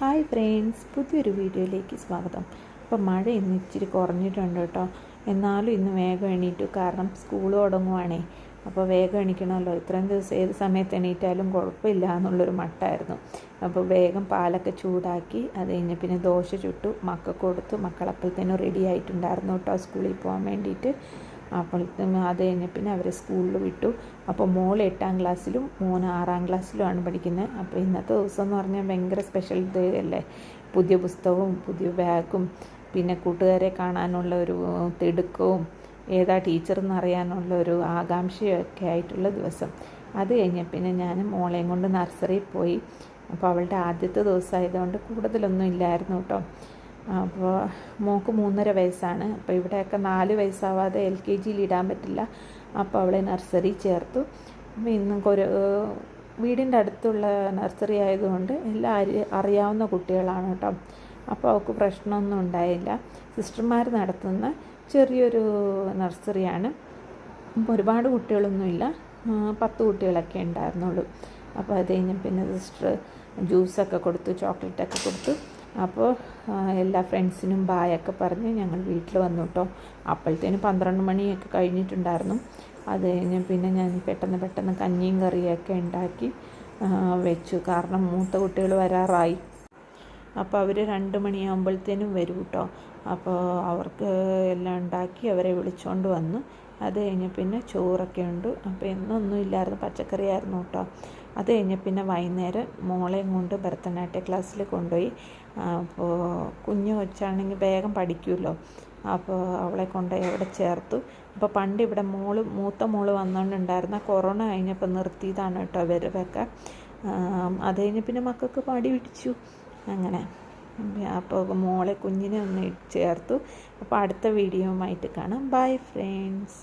Hi friends, പുതിയൊരു വീഡിയോയിലേക്ക് സ്വാഗതം. അപ്പോൾ മഴ ഇന്ന് ഇച്ചിരി കുറഞ്ഞിട്ടുണ്ട് കേട്ടോ. എന്നാലും ഇന്ന് വേഗം എണീറ്റു, കാരണം സ്കൂൾ തുടങ്ങുവാണേ. അപ്പോൾ വേഗം എണീക്കണമല്ലോ. ഇത്രയും ദിവസം ഏത് സമയത്ത് എണീറ്റാലും കുഴപ്പമില്ല എന്നുള്ളൊരു മട്ടായിരുന്നു. അപ്പോൾ വേഗം പാലൊക്കെ ചൂടാക്കി അത് കഴിഞ്ഞ് പിന്നെ ദോശ ചുട്ടു മക്കൾക്ക് കൊടുത്തു. മക്കളപ്പോഴത്തേനും റെഡി ആയിട്ടുണ്ടായിരുന്നു കേട്ടോ സ്കൂളിൽ പോകാൻ വേണ്ടിയിട്ട്. അപ്പോൾ അത് കഴിഞ്ഞ് പിന്നെ അവരെ സ്കൂളിൽ വിട്ടു. അപ്പോൾ മോൾ 8ാം ക്ലാസ്സിലും മോൻ 6ാം ക്ലാസ്സിലുമാണ് പഠിക്കുന്നത്. അപ്പോൾ ഇന്നത്തെ ദിവസം എന്ന് പറഞ്ഞാൽ ഭയങ്കര സ്പെഷ്യൽ ഡേ അല്ലേ. പുതിയ പുസ്തകവും പുതിയ ബാഗും പിന്നെ കൂട്ടുകാരെ കാണാനുള്ള ഒരു തിടുക്കവും ഏതാ ടീച്ചറെന്ന് അറിയാനുള്ള ഒരു ആകാംക്ഷയൊക്കെ ആയിട്ടുള്ള ദിവസം. അത് കഴിഞ്ഞ് പിന്നെ ഞാൻ മോളെയും കൊണ്ട് നഴ്സറിയിൽ പോയി. അപ്പോൾ അവളുടെ ആദ്യത്തെ ദിവസമായതുകൊണ്ട് കൂടുതലൊന്നും ഇല്ലായിരുന്നു കേട്ടോ. അപ്പോൾ മോൾക്ക് 3.5 വയസ്സാണ്. അപ്പോൾ ഇവിടെയൊക്കെ 4 വയസ്സാവാതെ LKGയിൽ ഇടാൻ പറ്റില്ല. അപ്പോൾ അവളെ നഴ്സറി ചേർത്തു. അപ്പോൾ ഇന്നും വീടിൻ്റെ അടുത്തുള്ള നഴ്സറി ആയതുകൊണ്ട് എല്ലാവരും അറിയാവുന്ന കുട്ടികളാണ് കേട്ടോ. അപ്പോൾ അവൾക്ക് പ്രശ്നമൊന്നും ഉണ്ടായില്ല. സിസ്റ്റർമാർ നടത്തുന്ന ചെറിയൊരു നഴ്സറിയാണ്. അപ്പോൾ ഒരുപാട് കുട്ടികളൊന്നുമില്ല, 10 കുട്ടികളൊക്കെ ഉണ്ടായിരുന്നുള്ളൂ. അപ്പോൾ അത് കഴിഞ്ഞ് പിന്നെ സിസ്റ്റർ ജ്യൂസൊക്കെ കൊടുത്തു, ചോക്ലേറ്റൊക്കെ കൊടുത്തു. അപ്പോൾ എല്ലാ ഫ്രണ്ട്സിനും ബായൊക്കെ പറഞ്ഞ് ഞങ്ങൾ വീട്ടിൽ വന്നു കേട്ടോ. അപ്പോഴത്തേനും 12 മണിയൊക്കെ കഴിഞ്ഞിട്ടുണ്ടായിരുന്നു. അത് കഴിഞ്ഞ് പിന്നെ ഞാൻ പെട്ടെന്ന് കഞ്ഞിയും കറിയൊക്കെ ഉണ്ടാക്കി വെച്ചു, കാരണം മൂത്ത കുട്ടികൾ വരാറായി. അപ്പോൾ അവർ 2 മണിയാകുമ്പോഴത്തേനും വരും കേട്ടോ. അപ്പോൾ അവർക്ക് എല്ലാം ഉണ്ടാക്കി അവരെ വിളിച്ചുകൊണ്ട് വന്നു. അത് കഴിഞ്ഞ് പിന്നെ ചോറൊക്കെ ഉണ്ട്. അപ്പോൾ എന്നൊന്നും ഇല്ലായിരുന്നു, പച്ചക്കറിയായിരുന്നു കേട്ടോ. അത് കഴിഞ്ഞ് പിന്നെ വൈകുന്നേരം മോളെയും കൊണ്ട് ഭരതനാട്യ ക്ലാസ്സിൽ കൊണ്ടുപോയി. അപ്പോൾ കുഞ്ഞു കൊച്ചാണെങ്കിൽ വേഗം പഠിക്കുമല്ലോ. അപ്പോൾ അവളെ കൊണ്ടുപോയി അവിടെ ചേർത്തു. അപ്പോൾ പണ്ട് ഇവിടെ മൂത്ത മോള് വന്നുകൊണ്ടുണ്ടായിരുന്ന കൊറോണ കഴിഞ്ഞപ്പോൾ നിർത്തിയതാണ് കേട്ടോ ഇവരൊക്കെ. അത് കഴിഞ്ഞ് പിന്നെ മക്കൾക്ക് മടി പിടിച്ചു അങ്ങനെ. അപ്പോൾ കുഞ്ഞിനെ ഒന്ന് ചേർത്തു. അപ്പോൾ അടുത്ത വീഡിയോയുമായിട്ട് കാണാം. Bye friends.